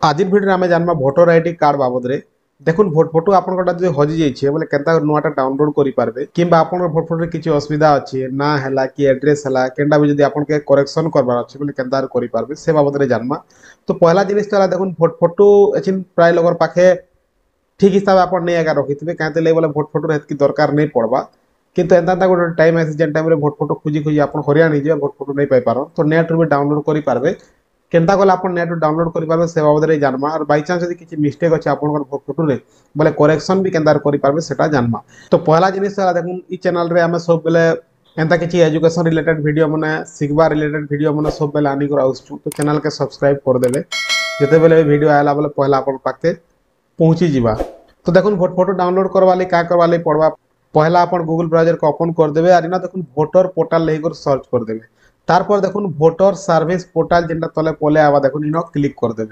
आज भिडियो आम जाना भोटर आईडी कार्ड बाबद में देखुन भोट फोटो आपंटा जो हजि जाइए बोले के नुआटा डाउनलोड करेंगे कि आप भोट फोटो किसी असुविधा अच्छी ना है कि एड्रेस है केनटा भी आपन के करेक्शन करवार अच्छे बोले के करेंगे से बाबद में जानमा। तो पहला जिनिस देखुन भोट फोटो एचिन प्राय लोगर पाखे ठीक हिसाब आप नहीं आगे रखी थे कहीं बोले भोट फोटो हेतु दरकार नहीं पड़वा किंतु एंता गोटे टाइम आसी जेन टाइम भोट फोटो खोजी खोजी आप हरियाण हो भोट फोटो नहीं पाइपार तो नेट रू भी डाउनलोड करेंगे केनता कले आप नेट डाउनलोड करेंगे से बाबद में जानमा। और बाई चान्स यदि किसी मिस्टेक अच्छे आप भोट फोटो रे बोले करेक्शन भी केनता करेंगे से जानमा। तो पहला जिनिस देखुन ई चैनल रे आम सब बेले एंता किसी एजुकेशन रिलेटेड वीडियो मैंने शिखबार रिलेटेड वीडियो मैंने सब बेले आनी कर आसुँ तो चैनल के सब्सक्राइब करदे जिते बेले वीडियो आला बोले पहला आप पाखे पहुँची जावा। तो देखुन भोट फोटो डाउनलोड करवा क्या करवा पड़वा पहला आप गूगल ब्राउजर को ओपन करदे और इना देखुन भोटर पोर्टाल लेकर सर्च करदे तारपर देखुन भोटर सर्विस पोर्टाल जेनटा तले पले आवा देखुन इन क्लिक करदे।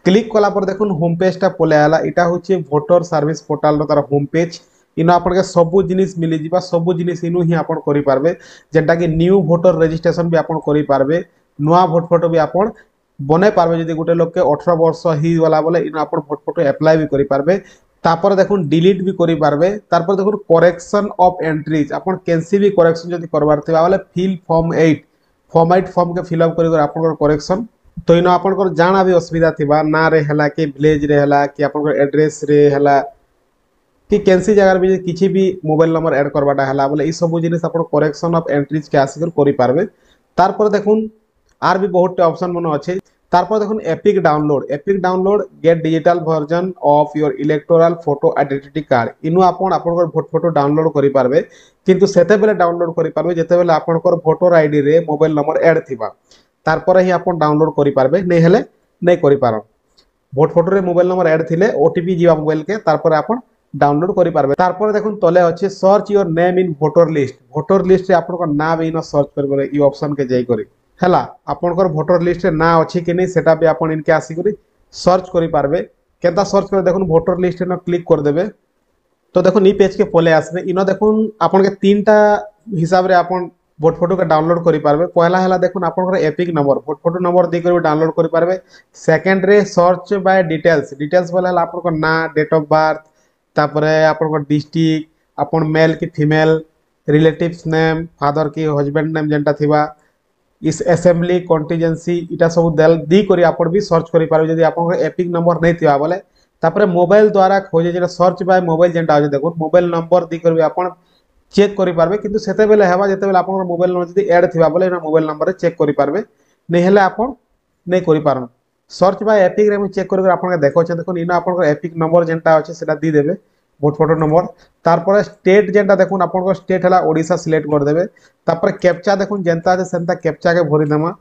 क्लिक कला पर देखुन होम पेजटा पले आला इटा होचे भोटर सर्विस पोर्टाल रो तार होम पेज इन आपन सबू जिनिस मिली जिबा सबू जिनिस इनु ही आपन करि पारबे जेनटा कि न्यू भोटर रजिस्ट्रेशन भी आपन करि पारबे नुआ भोट फोटो भी आपन बने पारबे जदि गोटे लोक के 18 वर्ष ही वाला बोले इन आपन भोट फोटो अप्लाई भी करि पारबे तापर देखुन डिलीट भी करि पारबे तापर देखुन करेक्शन ऑफ एंट्रीज आपन कैंसी भी करेक्शन जदि करबार थिबा बोले फिल फॉर्म 8 फॉर्म के फिल अप करि आपन करेक्शन तो इन आपन जाना भी असुविधा थिबा ना रे हला कि विलेज रे हला कि आपन एड्रेस रे हला कि कैंसी जगह भी किसी भी मोबाइल नंबर ऐड करवाटा हला बोले ई सब जिनिस आपन करेक्शन ऑफ एंट्रीज के आसिकर करि पारबे। तारपर देखुन आर भी बहुत ऑप्शन मन अच्छे तारपर देखुन epic download gate digital version of your electoral photo identity card इनु आपन भोट फोटो डाउनलोड करि पारबे किंतु सेते बेले डाउनलोड करि पारबे जेते बेले आपन भोटर आईडी रे मोबाइल नंबर ऐड थिबा तारपर ही आपन डाउनलोड करि पारबे नहीं हेले नहीं करि पारन भोट फोटो रे मोबाइल नंबर ऐड थिले ओटीपी जीवा मोबाइल के तारपर आपन डाउनलोड करि पारबे। तारपर देखुन तले अच्छे search your name in voter list रे आपन नाम भी इन सर्च करबे ई ऑप्शन के जाई करी हैला आपनकर भोटर लिस्ट रे ना अच्छी कि नहीं सेटा भी आपन इनके आसी करी सर्च करि पारबे केता सर्च कर देखुन भोटर लिस्ट न क्लिक कर देबे तो देखुन ई पेज के पले आसबे इन देखुन आपन के तीनटा हिसाब रे आपन भोट फोटो के डाउनलोड करि पारबे। पहला हैला देखुन आपनकर एपिक नंबर भोट फोटो नंबर दे कर डाउनलोड करि पारबे। सेकंड रे सर्च बाय डिटेल्स बोले हैला आपनकर ना डेट ऑफ बर्थ तापरे आपनकर डिस्ट्रिक्ट आपन मेल की फीमेल रिलेटिव्स नेम फादर की हस्बैंड नेम जेंटा थिबा इस असेंबली कॉन्टिजेंसी इटा सब दी करी आपन भी सर्च करि पारबे जदि आपन एपिक नंबर नहीं थिबा बोले तापरे मोबाइल द्वारा खोजे जेटा सर्च बाय मोबाइल जेंटा आजे देखो मोबाइल नंबर दी करबे आपन चेक करि पारबे किंतु सेते बेले हेबा जेते बेले आपन मोबाइल नंबर जदि ऐड थिबा बोले ना मोबाइल नंबर रे चेक करि पारबे नहीं हेले आपन नहीं करि पारन सर्च बाय एपिक रे हम चेक करि आपन देखो छ देखो इन आपन एपिक नंबर जेंटा अछि सेटा दी देबे भोट फोटो नंबर तारपर स्टेट जेंटा देखुन आपन स्टेट हला ओडिशा सिलेक्ट कर देबे तापर कैप्चा देखुन जेंता আছে सेंता कैप्चा के भरि देमा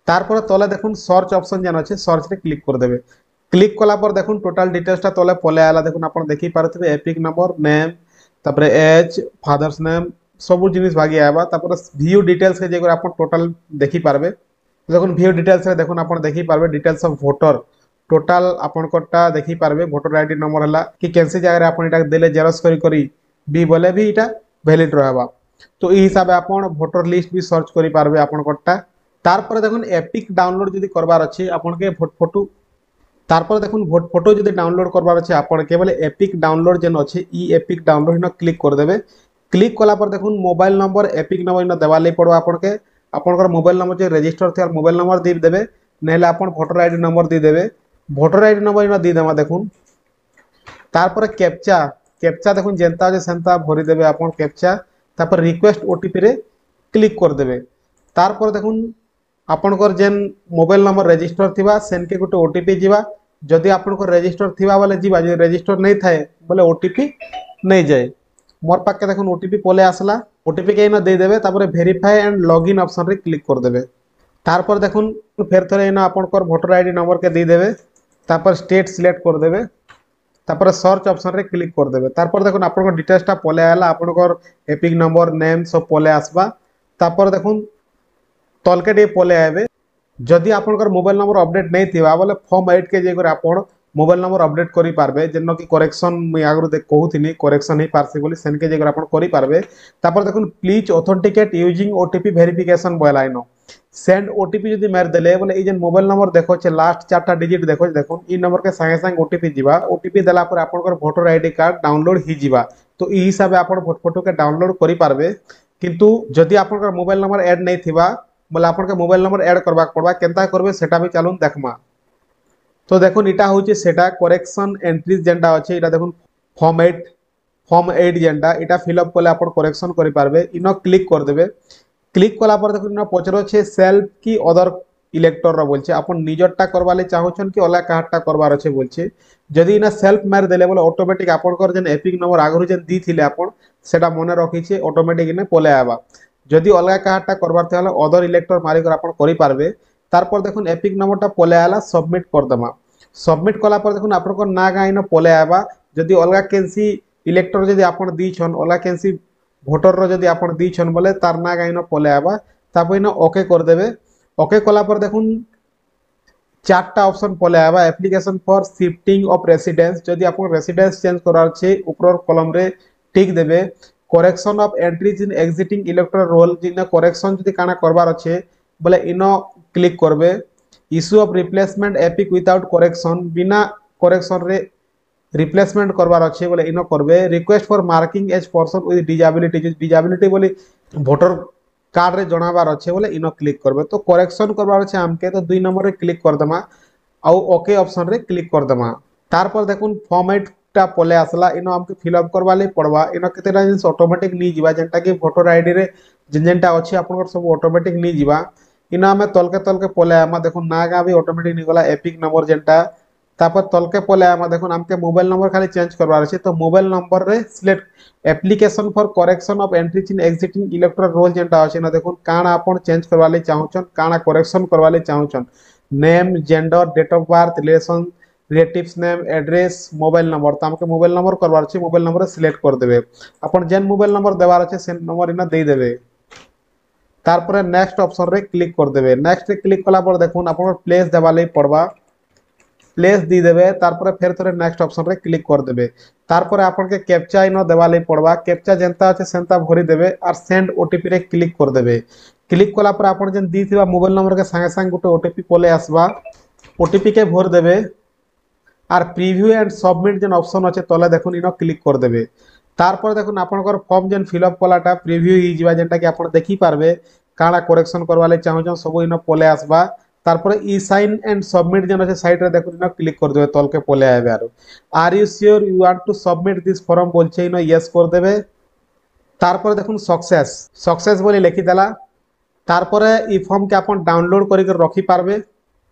तारपर तले देखुन सर्च ऑप्शन जेन अछि सर्च रे क्लिक कर देबे। क्लिक कला पर देखुन टोटल डिटेल्स ता तले पले आला देखुन आपन देखि पारथिबे एपिक नंबर नेम तापर एज फादर्स नेम सब जिनिस भागी आबा तापर व्यू डिटेल्स के जेगर आपन टोटल देखि पारबे देखुन व्यू डिटेल्स रे देखुन आपन देखि पारबे डिटेल्स ऑफ वोटर टोटाल आपनकटा देखि पारबे भोटर आईडी नंबर हला कि कैंसी जगह आपन इटा देले जेरक्स करी बी बोले भी इटा वैलिड रहबा। तो ई हिसाब आपन भोटर लिस्ट भी सर्च करी पारबे आपनकटा। तारपर देखुन एपिक डाउनलोड जदी करबार अछि आपन के भोट फोटो तारपर देखुन भोट फोटो जदी डाउनलोड करबार अछि आपन के बोले एपिक डाउनलोड जेन अछि ई एपिक डाउनलोड न क्लिक कर देबे। क्लिक कला पर देखुन मोबाइल नंबर एपिक नंबर न देवाले पड़ो आपन के आपनकर मोबाइल नंबर जे रजिस्टर थे मोबाइल नंबर दे देबे नेले आपन भोटर आईडी नंबर दे देबे भोटर आईडी नंबर इन दी देमा देखुन तारपर कैप्चा देखुन जेंता जे सेंता भरि देबे आपन कैप्चा तापर रिक्वेस्ट ओटीपी रे क्लिक कर देबे। तारपर देखुन आपनकर जेन मोबाइल नंबर रजिस्टर थिबा सेन के गोटे ओटीपी जीवा जदि आपनकर रजिस्टर थिबा बोले जीवा जे रजिस्टर नहीं थाए बोले ओटीपी नहीं जाए मोर पाक के देखुन ओटीपी पले आसला ओटीपी के इन दे देबे तापर वेरीफाई एंड लॉगिन ऑप्शन रे क्लिक कर देबे। तारपर देखुन फेर थरे इन आपनकर भोटर आईडी नंबर के दे देबे तापर स्टेट सिलेक्ट कर देबे तापर सर्च ऑप्शन रे क्लिक कर देबे। तारपर देखुन आपनकर डिटेल्स ता पले आला आपनकर एपिक नंबर नेम सब पले आसबा तापर देखुन तलके डे पले आबे जदि आपनकर मोबाइल नंबर अपडेट नहीं थिबा बोले फॉर्म 8 के जेगर आपन मोबाइल नंबर अपडेट करि पारबे जेन कि करेक्शन मैं आगरो देख कहूथिनी करेक्शन ही पारसी बोली सेन के जेगर आपन करि पारबे। तापर देखुन please authenticate using OTP verification बोलाइनो सेंड ओटीपी जदि मारिदेले बोले ये मोबाइल नंबर देखो लास्ट 4टा डिजिट देखो देखो इ नंबर के संगे संगे ओटीपी जीवा ओटीपी देला पर आपनकर वोटर आईडी कार्ड डाउनलोड ही जीवा तो ई हिसाब आपण फोटो के डाउनलोड करि पारबे किंतु जदि आपनकर मोबाइल नंबर ऐड नहीं थिबा बोले आपनकर मोबाइल नंबर ऐड करबा पड़बा केनता करबे सेटा भी चालून देखमा तो देखो इटा होचे सेटा करेक्शन एंट्रीज जेंटा अच्छे इटा देखो फॉर्म 8 जेंटा इटा फिलअप कले आपण करेक्शन करि पारबे इनो क्लिक कर देबे क्लिक कला पर देखो इनो पचरो छे सेल्फ की अदर इलेक्टर रो बोलछे आपण निजरटा करबाले चाहोछन कि ओला काहटा करबार अछि बोलछे जदि इना सेल्फ मार देले बोले ऑटोमेटिक आपनकर जेन एपिक नंबर आगरु जेन दी थिले आपण सेटा मने रखी छे ऑटोमेटिक इने पले आबा जदि ओला काहटा करबार थाले अदर इलेक्टर मारी कर आपण करि पारबे तारपर देखुन एपिक नंबरटा पले आला सबमिट कर दमा सबमिट कला पर देखुन आपनकर ना गाइनो पले आबा जदि अलगा केनसी इलेक्टर जदि आपण दी छन ओला केनसी भोटर रो जदि आपण दी छन बोले तार ना गाइनो पले आबा तापर इनो ओके कर देबे ओके कला पर देखुन 4टा ऑप्शन पले आबा application for shifting of residence जदि आपण रेसिडेंस चेंज करार छे ऊपर कॉलम रे टिक देबे correction of entries in existing electoral roll जिना करेक्शन जदि काना करबार अछि बोले इनो क्लिक करबे issue of replacement EPIC without correction बिना करेक्शन रे रिप्लेसमेंट करबार अच्छे बोले इनो करबे request for marking as person with disability बोले वोटर कार्ड रे जणाबार अच्छे बोले इनो क्लिक करबे तो करेक्शन करबार अच्छे हमके तो 2 नंबर रे क्लिक कर दमा आउ ओके ऑप्शन रे क्लिक कर दमा तार पर देखुन फॉर्मेट टा पले आसला इनो हमके फिल अप करबा ले पड़वा इनो केतेटा जिंस ऑटोमेटिक नी जीवा जेंटा कि वोटर आईडी रे जेंटा अच्छे आपनकर सब ऑटोमेटिक नी जीवा इना हमें तलके पले आमा देखुन ना गा भी ऑटोमेटिक नी गला एपिक नंबर जेंटा तापर तलके पले आमा देखुन हमके मोबाइल नंबर खाली चेंज करबार अछि तो मोबाइल नंबर रे select application for correction of entries in existing electoral roll जेंटा अछि ना देखुन काना आपण चेंज करबा ले चाहउछन काना करेक्शन करबा ले चाहउछन name gender date of birth relation relatives name address mobile number तो हमके मोबाइल नंबर करबार अछि मोबाइल नंबर सिलेक्ट कर देबे आपण जेन मोबाइल नंबर देबार अछि से नंबर इना दे देबे तारपरे नेक्स्ट ऑप्शन रे क्लिक कर देबे नेक्स्ट रे क्लिक कला पर देखुन आपण प्लेस देबा ले पड़बा प्लेस दी देबे तारपरे फेर थोरे नेक्स्ट ऑप्शन रे क्लिक कर देबे तारपरे आपन के कैप्चा इनो देबा ले पड़बा कैप्चा जेंता আছে सेंता भरी देबे और सेंड ओटीपी रे क्लिक कर देबे क्लिक कला पर आपन जेन दी थिबा मोबाइल नंबर के संगे संग गुटे ओटीपी पले आसबा ओटीपी के भर देबे और प्रीव्यू एंड सबमिट जेन ऑप्शन আছে तले देखुन इनो क्लिक कर देबे तारपर देखुन आपनकर फॉर्म जेन फिल अप कलाटा प्रीव्यू ही जीवा जेंटा कि आपण देखि पारबे काना करेक्शन करवा ले चाहौ सब इनो पले आसबा तारपर ई साइन एंड सबमिट जेन আছে साइड रे देखुन इनो क्लिक कर देबे तलके पले आबे are you sure you want to submit this form बोलछे इनो यस कर देबे तारपर देखुन सक्सेस बोली लिखि देला तारपर ई फॉर्म के आपण डाउनलोड करि के रखि पारबे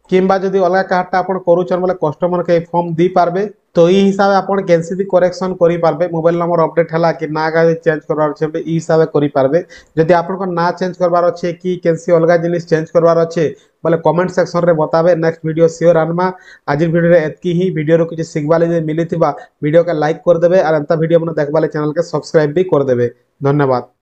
किंबा जदि अलगा काहटा आपण करूछन बोले कस्टमर के फॉर्म दी पारबे तो ई हिसाब आपण कैंसी भी करेक्शन करि पारबे मोबाइल नंबर अपडेट हला कि ना गा चेंज करबार छे ई हिसाब करि पारबे जदि आपण को ना चेंज करबार छे कि कैंसी अलगा जिनिस चेंज करबार छे बोले कमेंट सेक्शन रे बताबे नेक्स्ट वीडियो शेयर आनमा आज वीडियो रे एतकी ही वीडियो रो किछ सिखबाले जे मिलिथिबा वीडियो के लाइक कर देबे और अंता वीडियो मन देखबाले चैनल के सब्सक्राइब भी कर देबे धन्यवाद।